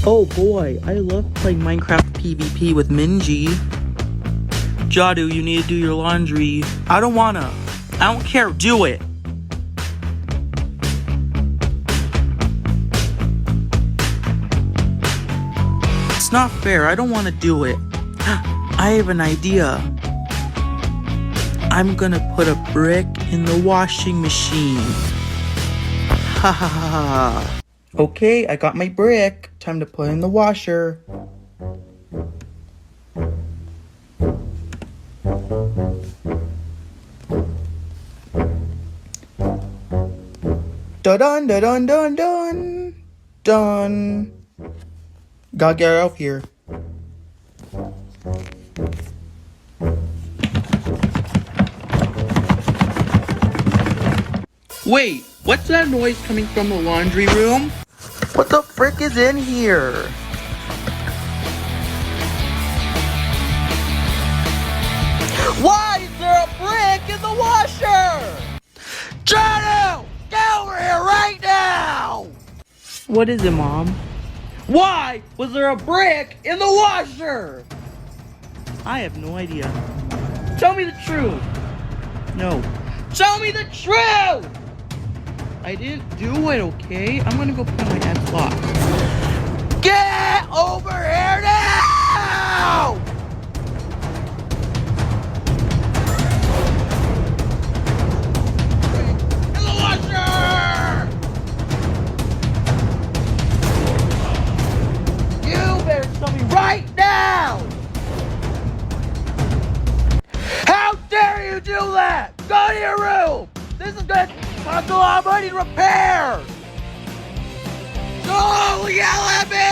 Oh boy, I love playing Minecraft PvP with Minji. Jadoo, you need to do your laundry. I don't wanna. I don't care, do it. It's not fair, I don't wanna do it. I have an idea. I'm gonna put a brick in the washing machine. Ha ha ha ha. Okay, I got my brick. Time to put in the washer. Dun dun dun dun dun dun. Gotta get out of here. Wait, what's that noise coming from the laundry room? What the frick is in here? Why is there a brick in the washer? Jadoo! Get over here right now! What is it, Mom? Why was there a brick in the washer? I have no idea. Tell me the truth. No. Tell me the truth! I didn't do it, okay? I'm gonna go put my dad's lock. Get over here now! In the washer! You better tell me right now! How dare you do that? Go to your room! This is gonna cost a lot of money to repair! Don't yell at me!